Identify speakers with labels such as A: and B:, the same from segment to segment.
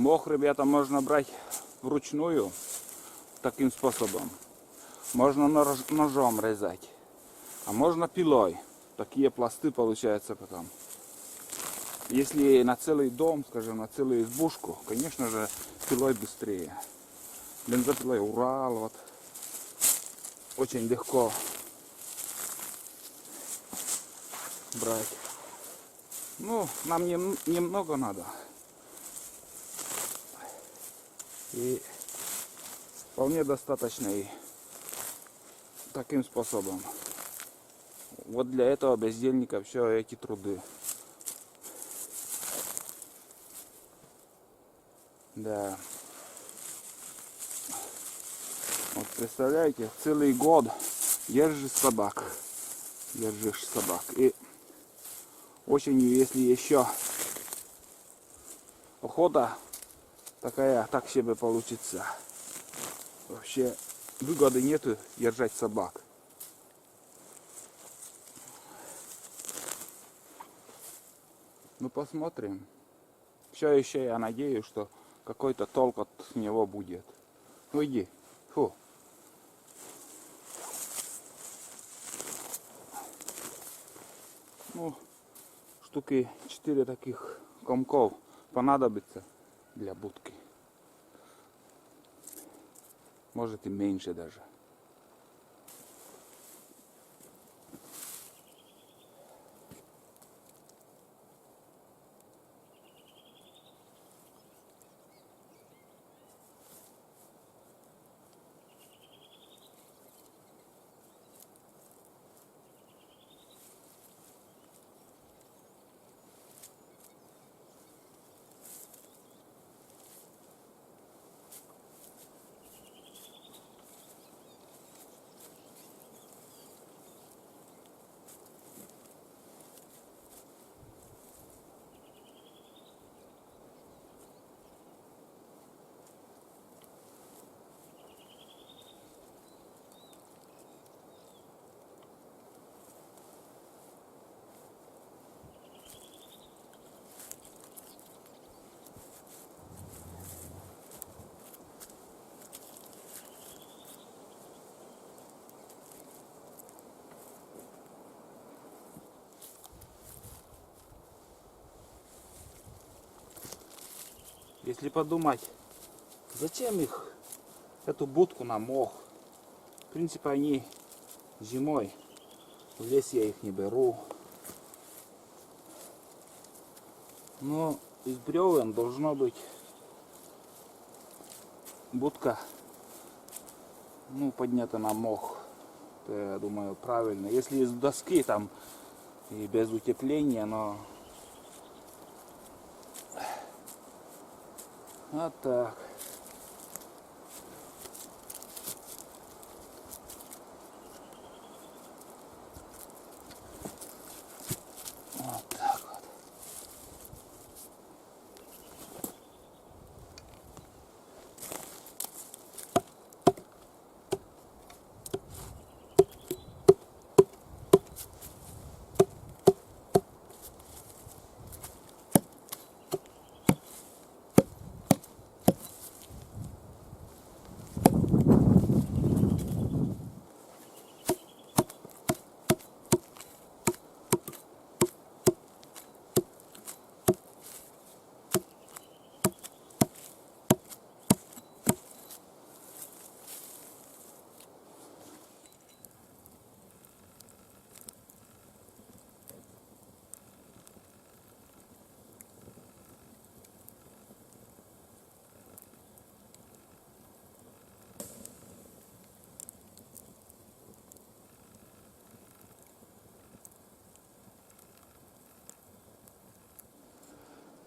A: Мох, ребята, можно брать вручную таким способом. Можно ножом резать, а можно пилой. Такие пласты получаются потом. Если на целый дом, скажем, на целую избушку, конечно же, пилой быстрее. Бензопилой Урал, вот, очень легко брать. Ну, нам немного надо. И вполне достаточно и таким способом. Вот для этого бездельника все эти труды. Да. Вот представляете, целый год держишь собак. Держишь собак. И осенью, если еще охота такая, так себе получится. Вообще выгоды нету держать собак. Ну посмотрим. Все еще я надеюсь, что какой-то толк от него будет. Ну иди. Фу. Ну, штуки 4 таких комков понадобится для будки. Может и меньше даже. Если подумать, зачем их, эту будку на мох? В принципе, они зимой, в лес я их не беру. Но из бревен должно быть будка, ну, поднята на мох. Это, я думаю, правильно. Если из доски там и без утепления, но вот так. Вот так вот.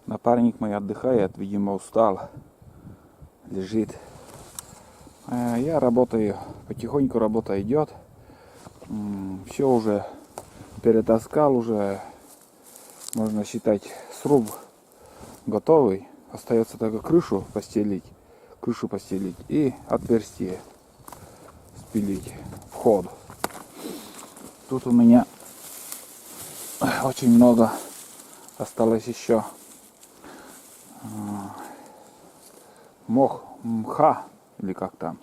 A: Напарник мой отдыхает, видимо, устал, лежит. Я работаю, потихоньку работа идет. Все уже перетаскал, уже можно считать сруб готовый. Остается только крышу постелить и отверстие спилить, вход. Тут у меня очень много осталось еще мох, мха, или как там.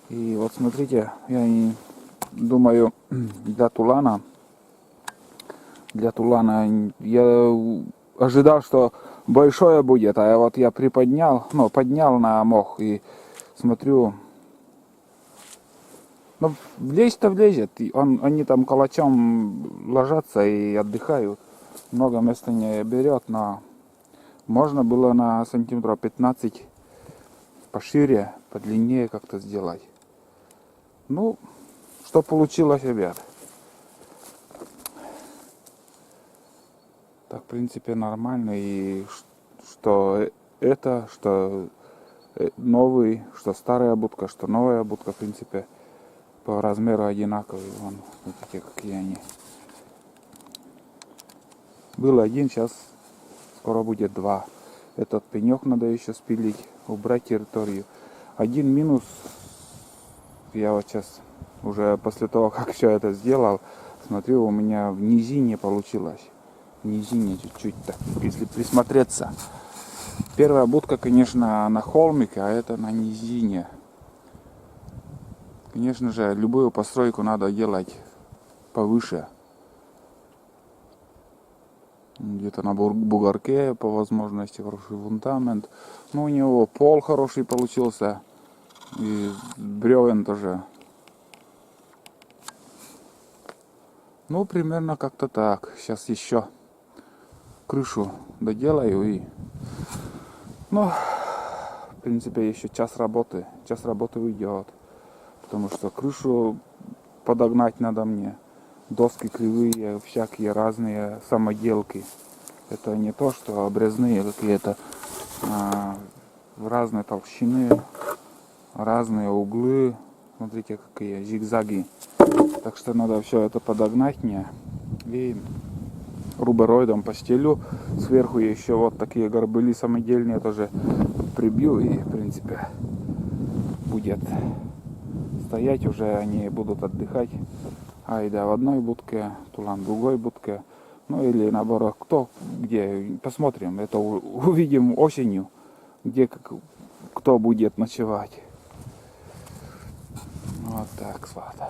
A: И вот смотрите, я и думаю, для тулана я ожидал, что большое будет, а вот я приподнял, ну, поднял на мох и смотрю, ну, влезть-то влезет, они там калачом ложатся и отдыхают, много места не берет, но можно было на сантиметров 15 пошире, подлиннее как-то сделать. Ну, что получилось, ребят? Так, в принципе, нормально. И что это, что новый, что старая будка, что новая будка, в принципе, по размеру одинаковые. Вон, вот такие, какие они. Был один, сейчас скоро будет два. Этот пенек надо еще спилить, убрать территорию. Один минус, я вот сейчас уже после того, как все это сделал, смотрю, у меня в низине получилось. В низине чуть-чуть так, если присмотреться. Первая будка, конечно, на холмике, а это на низине. Конечно же, любую постройку надо делать повыше. Где-то на бугорке, по возможности, хороший фундамент. Ну, у него пол хороший получился. И бревен тоже. Ну, примерно как-то так. Сейчас еще крышу доделаю и... Ну, в принципе, еще час работы. Час работы уйдет. Потому что крышу подогнать надо мне. Доски кривые, всякие разные самоделки. Это не то, что обрезные какие-то, разные толщины, разные углы. Смотрите, какие зигзаги. Так что надо все это подогнать мне. И рубероидом постелю. Сверху еще вот такие горбыли самодельные тоже прибью. И, в принципе, будет стоять уже, они будут отдыхать. Айда в одной будке, Тулан в другой будке. Ну или наоборот, кто где. Посмотрим. Это увидим осенью, где кто будет ночевать. Вот так, свата.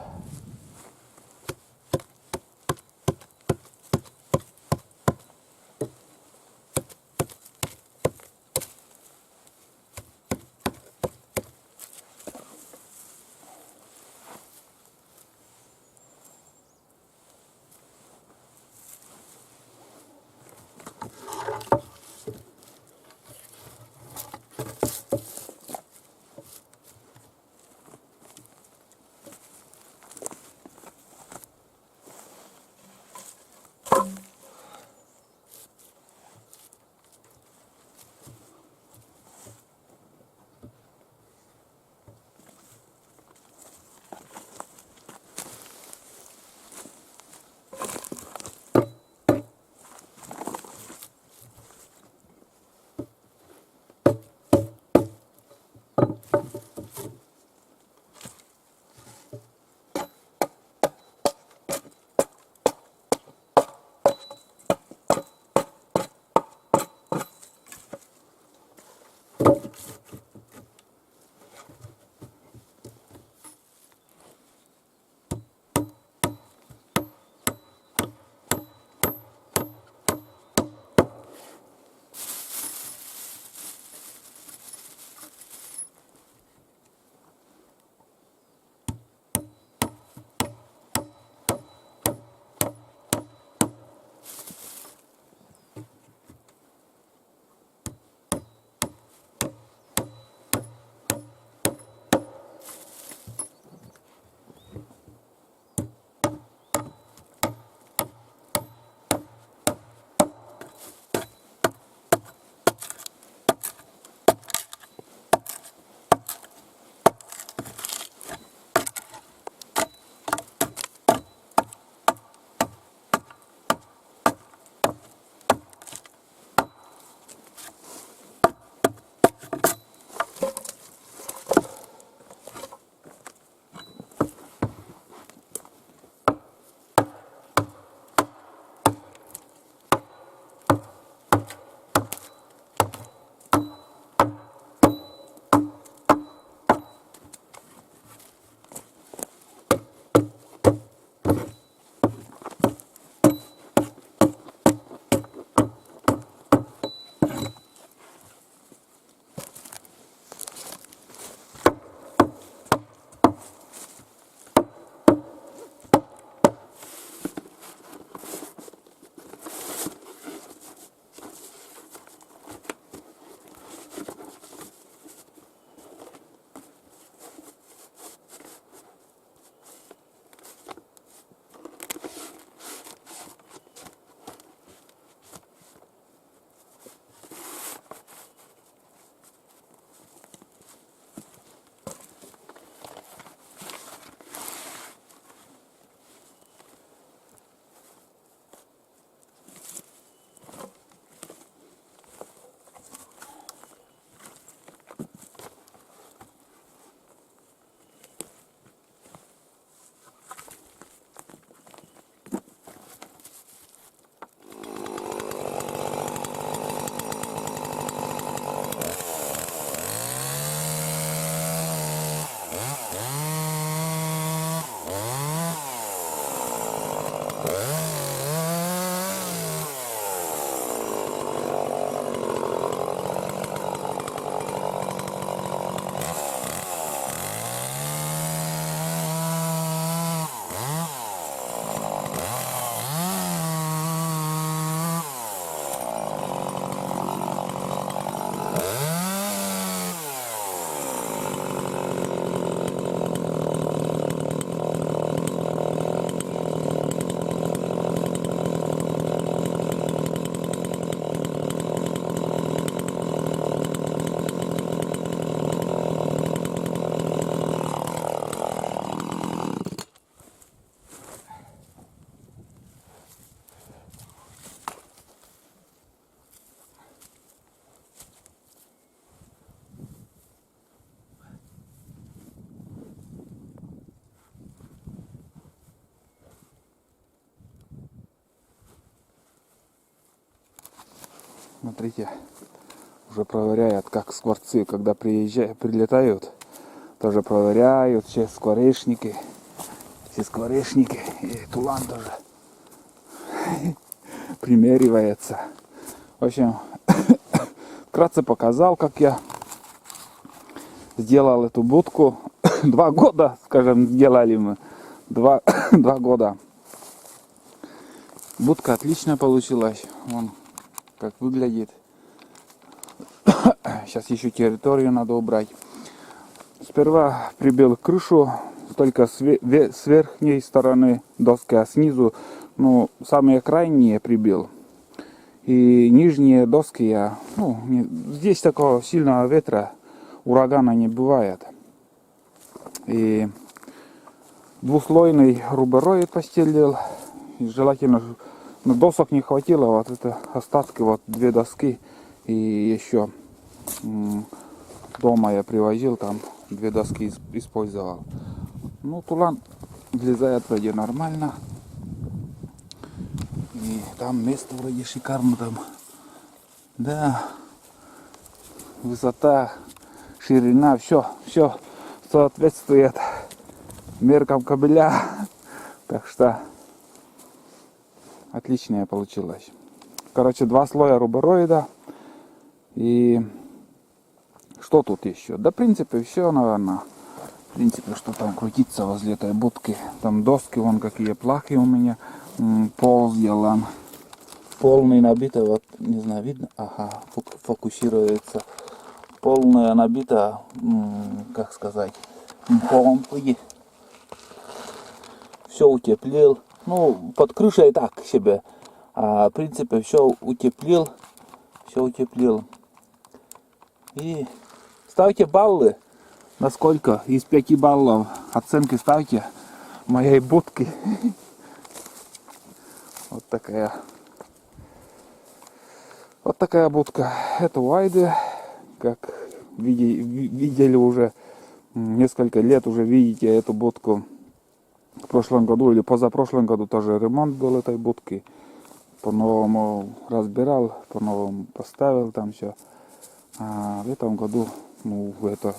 A: Смотрите, уже проверяют, как скворцы, когда прилетают, тоже проверяют все скворечники. Все скворечники. И тулан тоже примеривается. В общем, вкратце показал, как я сделал эту будку. 2 года, скажем, делали мы. 2 года. Будка отлично получилась. Вон как выглядит. Сейчас еще территорию надо убрать. Сперва прибил крышу, только с верхней стороны доски, а снизу, ну, самые крайние прибил. И нижние доски я, здесь такого сильного ветра, урагана не бывает. И двуслойный рубероид постелил. И желательно, но досок не хватило, вот это остатки, вот 2 доски. И еще дома я привозил, там 2 доски использовал. Ну, тулан влезает вроде нормально. И там место вроде шикарно там. Да. Высота, ширина, все соответствует меркам кабеля. Так что отличная получилась. Короче, 2 слоя рубероида. И что тут еще? Да, в принципе, все, наверное. В принципе, что там крутится возле этой будки. Там доски, вон какие плахи у меня. Пол сделан. Полный набито, вот, не знаю, видно? Ага, фокусируется. Полная набита, как сказать, мхом. Все утеплил. Ну, под крышей так себе. А в принципе, все утеплил. И ставьте баллы. Насколько из 5 баллов оценки ставьте моей будки. Вот такая будка. Это Уайды. Как видели уже несколько лет, уже видите эту будку. В прошлом году или позапрошлом году тоже ремонт был этой будки. По-новому разбирал, по-новому поставил там все. А в этом году, это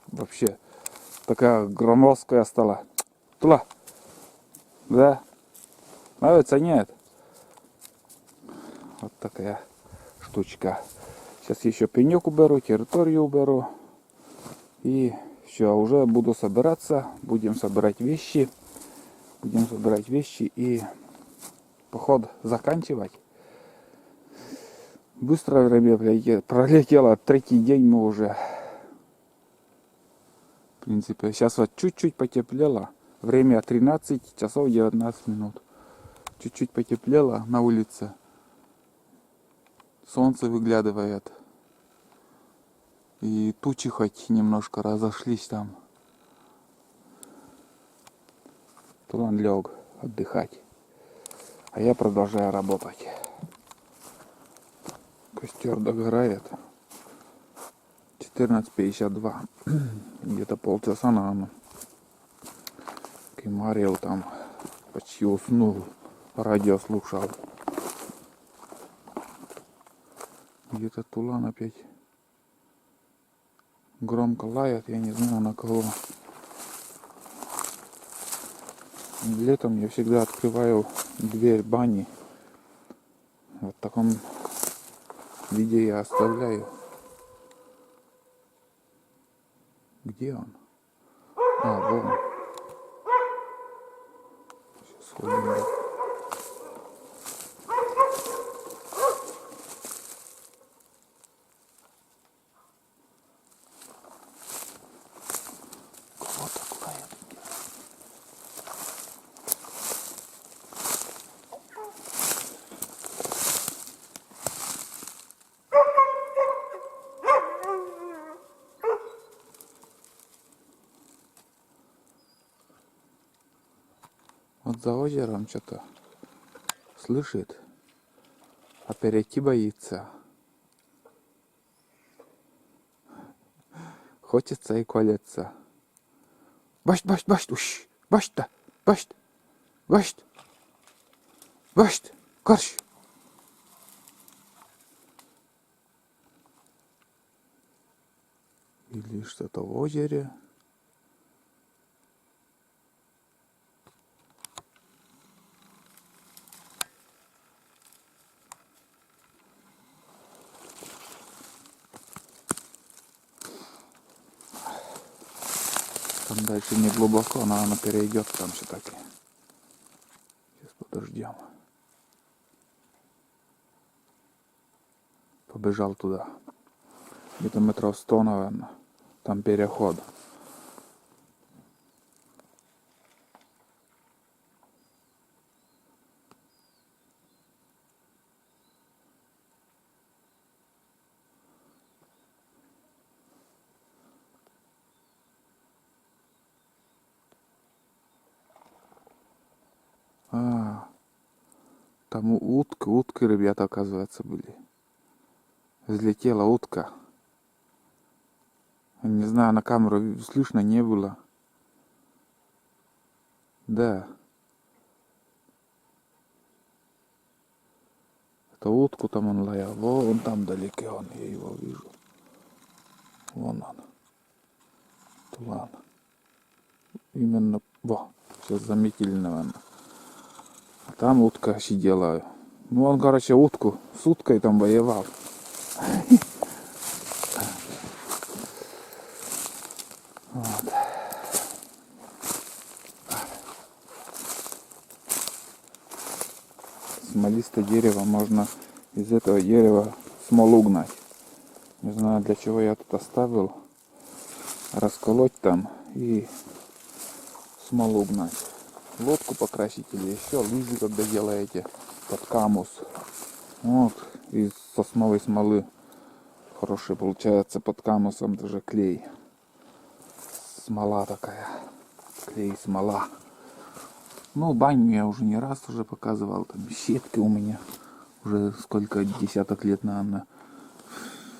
A: вообще такая громоздкая стала. Тула. Да? Нравится? Нет? Вот такая штучка. Сейчас еще пенек уберу, территорию уберу. И все, уже буду собираться. Будем собирать вещи. И поход заканчивать. Быстро время пролетело. 3-й день мы уже. В принципе, сейчас вот чуть-чуть потеплело. Время 13 часов 19 минут. Чуть-чуть потеплело на улице. Солнце выглядывает. И тучи хоть немножко разошлись там. Тулан лег отдыхать. А я продолжаю работать. Костер догорает. 14:52. Где-то полчаса, наверное. Кемарил там почти уснул. Радио слушал. Где-то тулан опять громко лает. Я не знаю на кого. Летом я всегда открываю дверь бани. Вот в таком виде я оставляю. Где он? А, вон. Сейчас сходим. Вот за озером что-то слышит, а перейти боится. Хочется и колется. Башт, уш, башт, корж. Или что-то в озере. Там дальше не глубоко, но она перейдет там все-таки. Сейчас подождем. Побежал туда. Где-то метров 100, наверное. Там переход. Там утки, ребята, оказывается, были. Взлетела утка. Не знаю, на камеру слышно не было. Да. Это утку там он лаял. Вон там далеко я его вижу. Вон он. Тулан. Именно, сейчас заметили, наверное. А там утка сидела. Ну, он, короче, утку с уткой там воевал. Вот. Смолистое дерево, можно из этого дерева смолу гнать. Не знаю, для чего я тут оставил. Расколоть там и смолу гнать. Лодку покрасить или еще лыжи, когда делаете под камус. Вот, из сосновой смолы хороший получается под камусом, даже клей. Смола такая, клей, смола. Ну, баню я уже не раз уже показывал, там сетки у меня уже сколько десяток лет, наверное,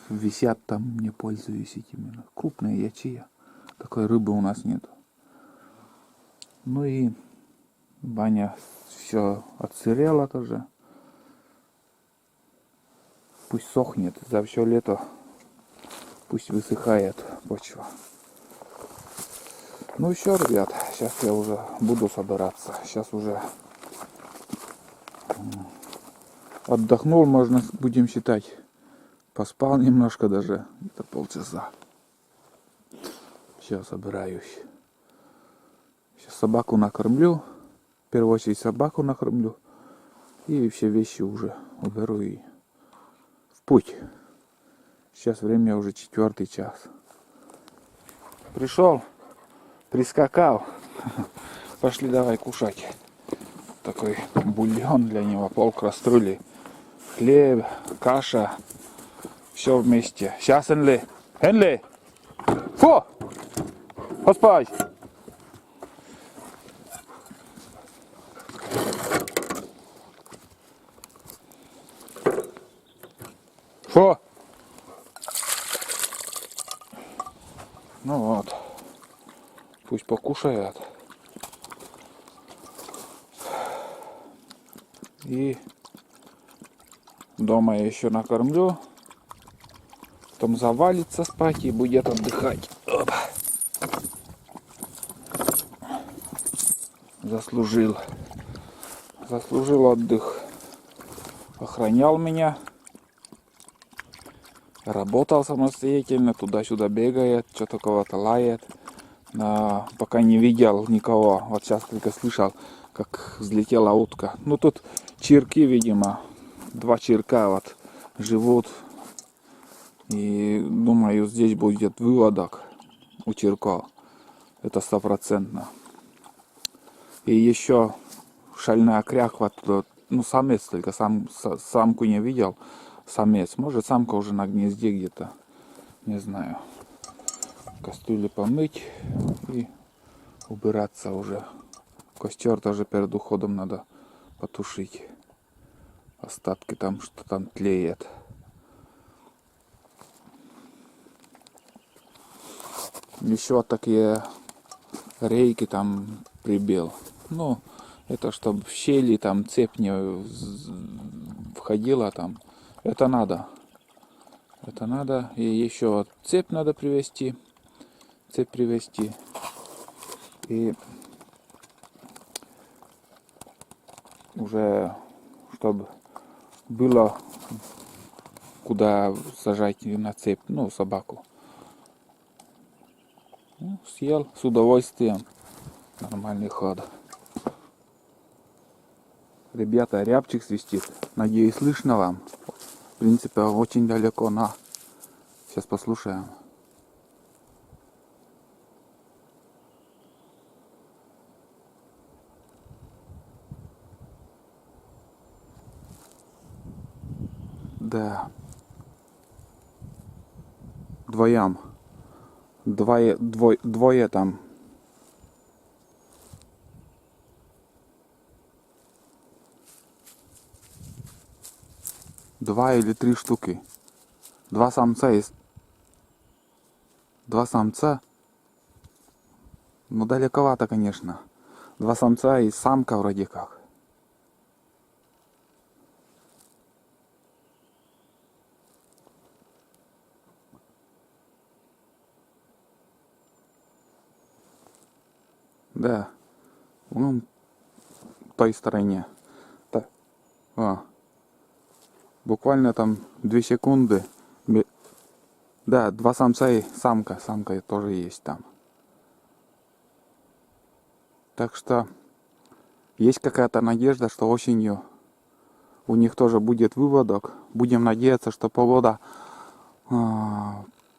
A: висят там, не пользуюсь этими. Крупные ячея, такой рыбы у нас нет. Ну и баня все отсырела тоже. Пусть сохнет, за все лето пусть высыхает почва. Ну все, ребят, сейчас я уже буду собираться. Сейчас уже отдохнул, можно будем считать. Поспал немножко даже, это полчаса. Все, собираюсь. Сейчас собаку накормлю. В первую очередь собаку накормлю. И все вещи уже уберу и в путь. Сейчас время уже 4 час. Пришел, прискакал. Пошли давай кушать. Такой бульон для него, пол-кастрюли. Хлеб, каша. Все вместе. Сейчас, Энли. Энли! Фу! Поспать! Фу! Ну вот. Пусть покушает. И дома я еще накормлю. Потом завалится спать и будет отдыхать. Опа. Заслужил отдых. Охранял меня. Работал самостоятельно, туда-сюда бегает, что-то кого-то лает. Пока не видел никого. Вот сейчас только слышал, как взлетела утка. Ну тут чирки, видимо. 2 чирка вот живут. И думаю, здесь будет выводок у чирков. Это 100%. И еще шальная кряква, ну самец только, самку не видел. Самец, может самка уже на гнезде где-то, не знаю. Кастрюли помыть и убираться уже. Костер тоже перед уходом надо потушить. Остатки там, что там тлеет. Еще вот такие рейки там прибил. Ну, это чтобы в щели там цепь не входила там. Это надо. Это надо. И еще цепь надо привезти. цепь привезти. И уже, чтобы было куда сажать на цепь, ну, собаку. Ну, съел с удовольствием. Нормальный ход. Ребята, рябчик свистит. Надеюсь, слышно вам. В принципе, очень далеко, на. Сейчас послушаем. Да. Вдвоем. Двое там. Два или три штуки. Два самца есть. Два самца. Ну, далековато, конечно. Два самца и самка вроде как. Да. Вон в той стороне. Так. О. Буквально там 2 секунды. Да, два самца и самка. Самка тоже есть там. Так что есть какая-то надежда, что осенью у них тоже будет выводок. Будем надеяться, что погода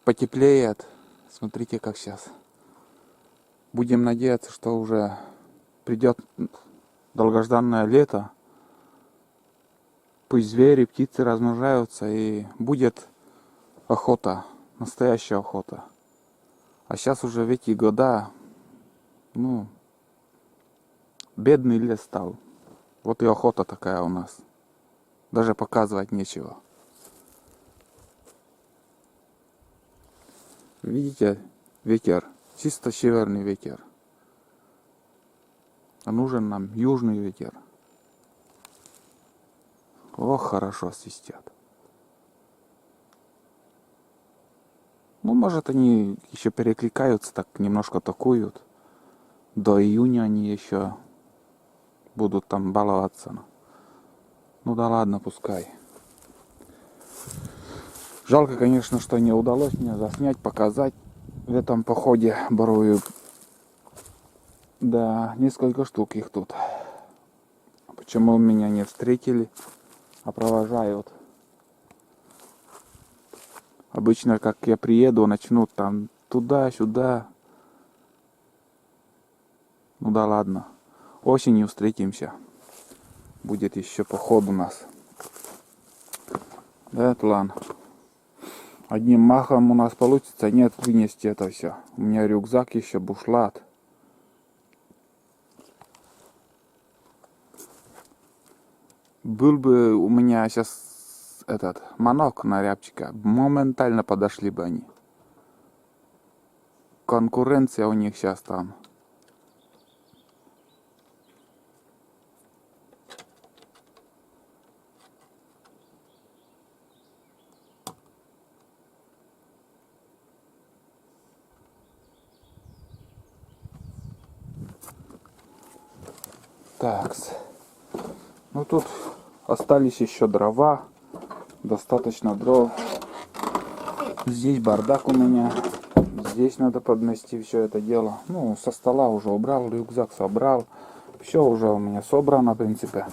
A: потеплеет. Смотрите, как сейчас. Будем надеяться, что уже придет долгожданное лето. Пусть звери, птицы размножаются и будет охота, настоящая охота. А сейчас уже в эти года, ну, бедный лес стал. Вот и охота такая у нас. Даже показывать нечего. Видите, ветер, чисто северный ветер. А нужен нам южный ветер. Ох, хорошо свистят. Ну, может, они еще перекликаются, так немножко такуют. До июня они еще будут там баловаться. Ну да ладно, пускай. Жалко, конечно, что не удалось мне заснять, показать в этом походе Борую. Да, несколько штук их тут. Почему меня не встретили, а провожают? Обычно, как я приеду, начнут там туда-сюда. Ну да ладно. Осенью встретимся. Будет еще поход у нас. Да, план. Одним махом у нас получится, нет, вынести это все. У меня рюкзак еще, бушлат. Был бы у меня сейчас этот манок на рябчика, моментально подошли бы они. Конкуренция у них сейчас там. Такс. Ну тут остались еще дрова. Достаточно дров. Здесь бардак у меня. Здесь надо поднести все это дело. Ну, со стола уже убрал, рюкзак собрал. Все уже у меня собрано, в принципе.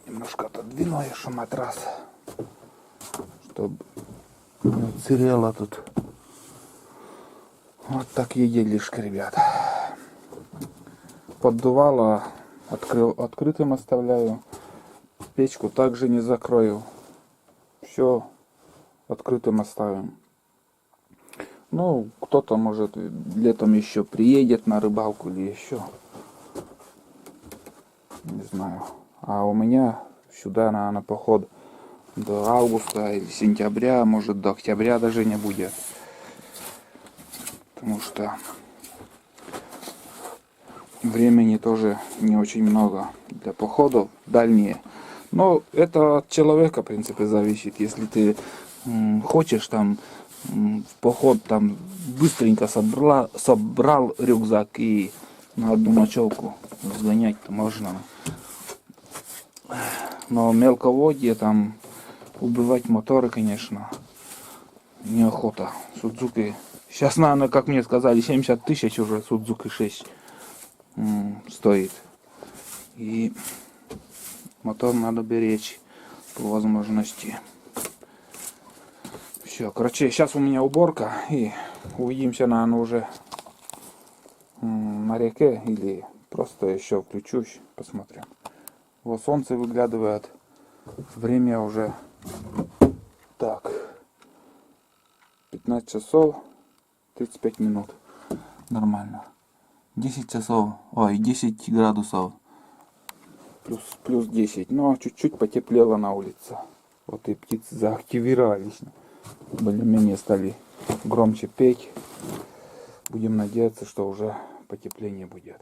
A: Немножко отодвину еще матрас, чтобы не уцелело тут. Вот такие делишки, ребят. Поддувало открытым оставляю. Печку также не закрою. Все открытым оставим. Ну, кто-то может летом еще приедет на рыбалку или еще. Не знаю. А у меня сюда на поход до августа или сентября, может до октября даже не будет. Потому что времени тоже не очень много для походов дальние. Но это от человека, в принципе, зависит. Если ты хочешь там в поход там быстренько собрал рюкзак и на одну ночевку сгонять-то можно. Но мелководье там убивать моторы, конечно, неохота. Судзуки. Сейчас, наверное, как мне сказали, 70 тысяч уже Судзуки 6 стоит. И мотор надо беречь по возможности. Все, короче, сейчас у меня уборка. И увидимся, наверное, уже на реке. Или просто еще включусь, посмотрим. Вот солнце выглядывает. Время уже так. 15 часов 35 минут. Нормально. 10 часов. Ой, 10 градусов. Плюс 10. Но чуть-чуть потеплело на улице. Вот и птицы заактивировались. Более-менее стали громче петь. Будем надеяться, что уже потепление будет.